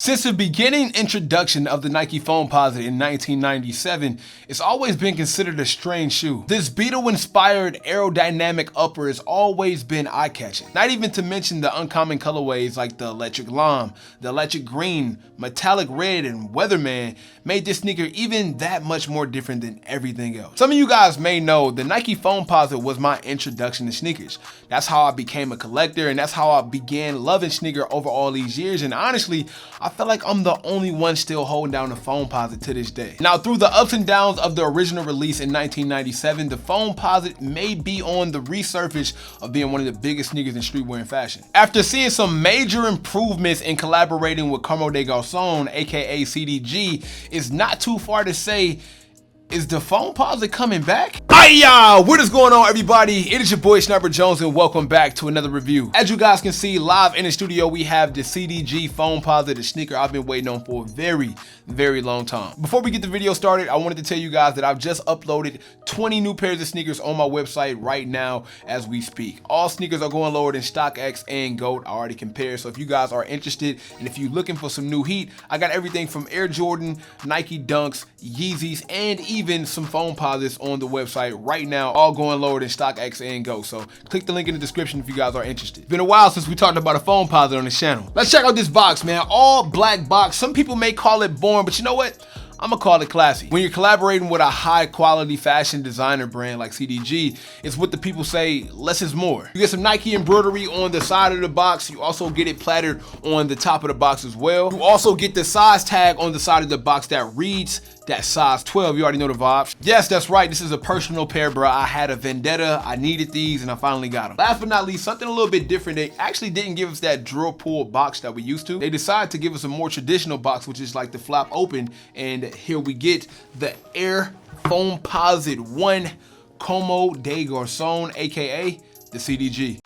Since the beginning introduction of the Nike Foamposite in 1997, it's always been considered a strange shoe. This Beetle-inspired aerodynamic upper has always been eye-catching. Not even to mention the uncommon colorways like the electric lime, the electric green, metallic red, and weatherman made this sneaker even that much more different than everything else. Some of you guys may know the Nike Foamposite was my introduction to sneakers. That's how I became a collector, and that's how I began loving sneaker over all these years. And honestly, I feel like I'm the only one still holding down the Foamposite to this day. Now, through the ups and downs of the original release in 1997, the Foamposite may be on the resurface of being one of the biggest sneakers in streetwear and fashion. After seeing some major improvements in collaborating with Garcons, aka CDG, it's not too far to say, is the Foamposite coming back? Hiya! What is going on, everybody? It is your boy Sniper Jones, and welcome back to another review. As you guys can see, live in the studio, we have the CDG Foamposite, a sneaker I've been waiting on for a very long time. Before we get the video started, I wanted to tell you guys that I've just uploaded 20 new pairs of sneakers on my website right now as we speak. All sneakers are going lower than StockX and GOAT. I already compared, so if you guys are interested and if you're looking for some new heat, I got everything from Air Jordan, Nike Dunks, Yeezys, and even some Foamposites on the website right now, all going lower than StockX and GOAT. So click the link in the description if you guys are interested. It's been a while since we talked about a Foamposite on this channel. Let's check out this box, man. All black box. Some people may call it boring, but you know what? I'm gonna call it classy. When you're collaborating with a high quality fashion designer brand like CDG, it's what the people say, less is more. You get some Nike embroidery on the side of the box. You also get it plastered on the top of the box as well. You also get the size tag on the side of the box that reads that size 12. You already know the vibes. Yes, that's right. This is a personal pair, bro. I had a vendetta. I needed these and I finally got them. Last but not least, something a little bit different. They actually didn't give us that drill pull box that we used to. They decided to give us a more traditional box, which is like the flap open. And here we get the Air Foamposite One Comme de Garcons, aka the CDG.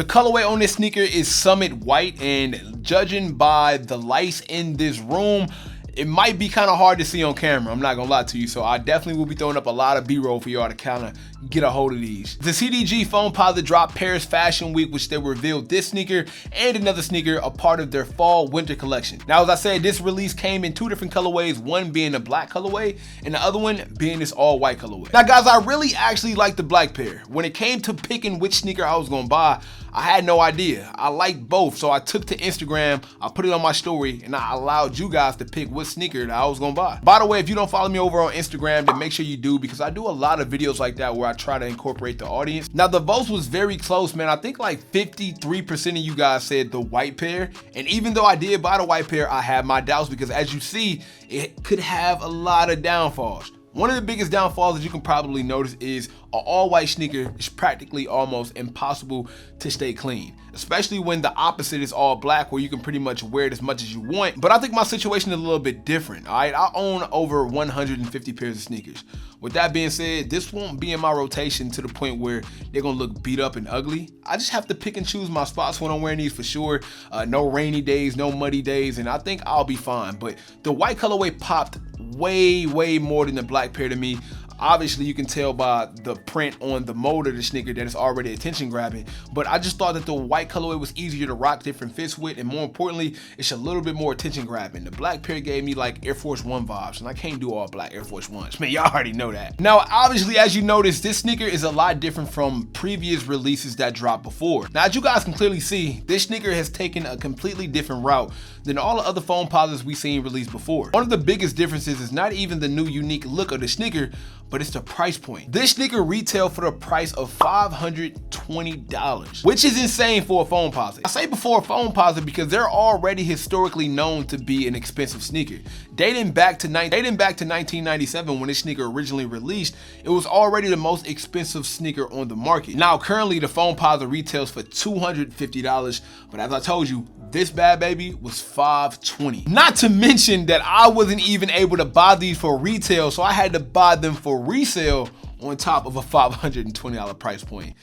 Colorway on this sneaker is Summit White, and judging by the lights in this room, it might be kind of hard to see on camera. I'm not gonna lie to you, so I definitely will be throwing up a lot of B-roll for y'all to kind of get a hold of these. The CDG Foamposite dropped Paris Fashion Week, which they revealed this sneaker and another sneaker, a part of their fall-winter collection. Now, as I said, this release came in two different colorways, one being the black colorway and the other one being this all-white colorway. Now, guys, I really actually like the black pair. When it came to picking which sneaker I was gonna buy, I had no idea. I liked both, so I took to Instagram, I put it on my story, and I allowed you guys to pick what sneaker that I was gonna buy. By the way, if you don't follow me over on Instagram, then make sure you do, because I do a lot of videos like that where I try to incorporate the audience. Now, the votes was very close, man. I think like 53% of you guys said the white pair, and even though I did buy the white pair, I had my doubts because, as you see, it could have a lot of downfalls. One of the biggest downfalls that you can probably notice is an all-white sneaker is practically almost impossible to stay clean, especially when the opposite is all black, where you can pretty much wear it as much as you want. But I think my situation is a little bit different, all right? I own over 150 pairs of sneakers. With that being said, this won't be in my rotation to the point where they're gonna look beat up and ugly. I just have to pick and choose my spots when I'm wearing these for sure. No rainy days, no muddy days, and I think I'll be fine. But the white colorway popped way more than the black pair to me. Obviously, you can tell by the print on the mold of the sneaker that it's already attention grabbing, but I just thought that the white colorway was easier to rock different fits with, and more importantly, it's a little bit more attention grabbing. The black pair gave me like Air Force One vibes, and I can't do all black Air Force Ones. Man, y'all already know that. Now, obviously, as you notice, this sneaker is a lot different from previous releases that dropped before. Now, as you guys can clearly see, this sneaker has taken a completely different route than all the other Foamposites we've seen released before. One of the biggest differences is not even the new unique look of the sneaker, but it's the price point. This sneaker retailed for the price of $520. $420, which is insane for a Foamposite. I say before a Foamposite because they're already historically known to be an expensive sneaker. Dating back to 1997 when this sneaker originally released, it was already the most expensive sneaker on the market. Now currently the Foamposite retails for $250, but as I told you, this bad baby was $520. Not to mention that I wasn't even able to buy these for retail, so I had to buy them for resale on top of a $520 price point.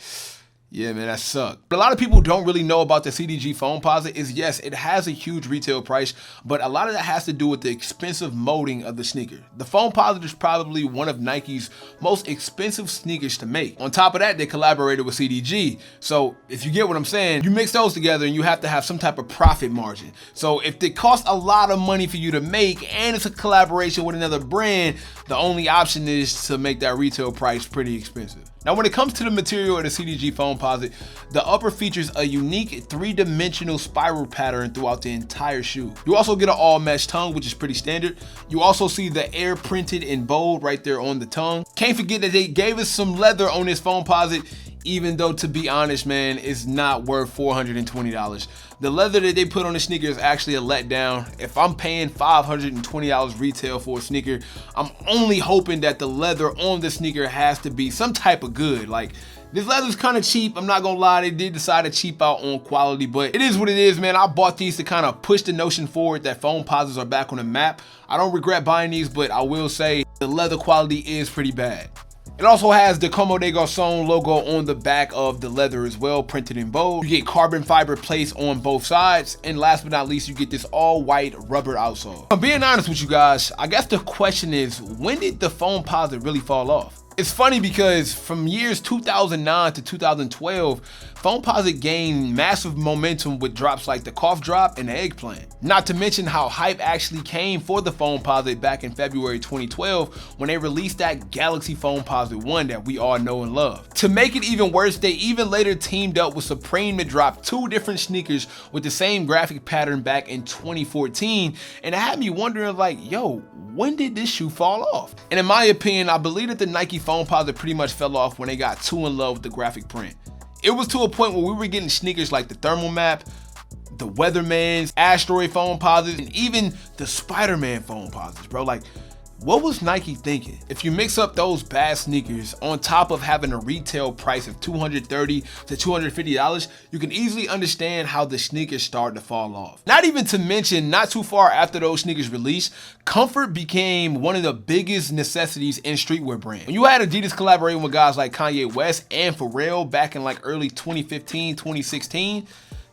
Yeah, man, that sucked. But a lot of people don't really know about the CDG Foamposite is, yes, it has a huge retail price, but a lot of that has to do with the expensive molding of the sneaker. The Foamposite is probably one of Nike's most expensive sneakers to make. On top of that, they collaborated with CDG. So if you get what I'm saying, you mix those together and you have to have some type of profit margin. So if it costs a lot of money for you to make and it's a collaboration with another brand, the only option is to make that retail price pretty expensive. Now, when it comes to the material of the CDG Foamposite, the upper features a unique three-dimensional spiral pattern throughout the entire shoe. You also get an all-mesh tongue, which is pretty standard. You also see the air printed in bold right there on the tongue. Can't forget that they gave us some leather on this Foamposite, even though, to be honest, man, it's not worth $420. The leather that they put on the sneaker is actually a letdown. If I'm paying $520 retail for a sneaker, I'm only hoping that the leather on the sneaker has to be some type of good. Like, this leather's kind of cheap, I'm not gonna lie. They did decide to cheap out on quality, but it is what it is, man. I bought these to kind of push the notion forward that Foamposites are back on the map. I don't regret buying these, but I will say the leather quality is pretty bad. It also has the Como des Garcons logo on the back of the leather as well, printed in bold. You get carbon fiber plates on both sides. And last but not least, you get this all white rubber outsole. I'm being honest with you guys, I guess the question is, when did the Foamposite really fall off? It's funny because from years 2009 to 2012, Foamposite gained massive momentum with drops like the cough drop and the eggplant. Not to mention how hype actually came for the Foamposite back in February 2012 when they released that Galaxy Foamposite One that we all know and love. To make it even worse, they even later teamed up with Supreme to drop two different sneakers with the same graphic pattern back in 2014, and it had me wondering like, yo, when did this shoe fall off? And in my opinion, I believe that the Nike Foamposite pretty much fell off when they got too in love with the graphic print. It was to a point where we were getting sneakers like the Thermal Map, the Weatherman's, Asteroid Foamposites, and even the Spider-Man Foamposites, bro. Like, what was Nike thinking? If you mix up those bad sneakers on top of having a retail price of $230 to $250, you can easily understand how the sneakers started to fall off. Not even to mention, not too far after those sneakers released, comfort became one of the biggest necessities in streetwear brands. When you had Adidas collaborating with guys like Kanye West and Pharrell back in like early 2015, 2016,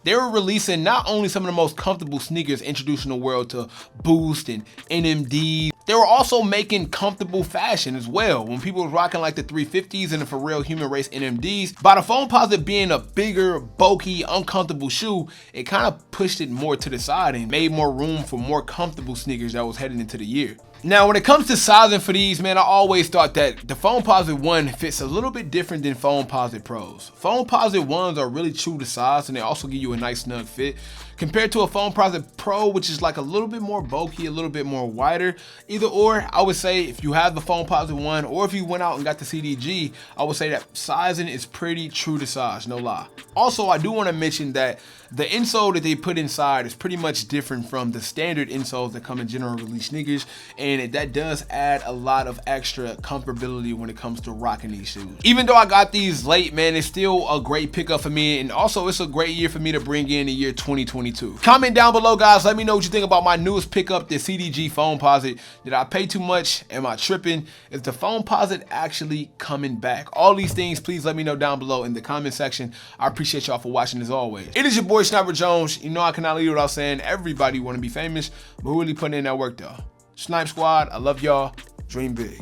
they were releasing not only some of the most comfortable sneakers introducing the world to Boost and NMD, they were also making comfortable fashion as well. When people were rocking like the 350s and the Pharrell Human Race NMDs, by the Foamposite being a bigger, bulky, uncomfortable shoe, it kind of pushed it more to the side and made more room for more comfortable sneakers that was heading into the year. Now, when it comes to sizing for these, man, I always thought that the Foamposite One fits a little bit different than Foamposite Pros. Foamposite Ones are really true to size and they also give you a nice snug fit. Compared to a Foamposite Pro, which is like a little bit more bulky, a little bit more wider. Either or, I would say if you have the Foamposite One or if you went out and got the CDG, I would say that sizing is pretty true to size, no lie. Also, I do want to mention that the insole that they put inside is pretty much different from the standard insoles that come in general release sneakers, and that does add a lot of extra comfortability when it comes to rocking these shoes. Even though I got these late, man, it's still a great pickup for me, and also it's a great year for me to bring in the year 2022. Comment down below, guys. Let me know what you think about my newest pickup, the CDG Foamposite. Did I pay too much? Am I tripping? Is the Foamposite actually coming back? All these things, please let me know down below in the comment section. I appreciate y'all for watching as always. It is your boy Sniper Jones. You know I cannot leave without saying everybody want to be famous, but we're really putting in that work though. Snipe Squad, I love y'all. Dream big.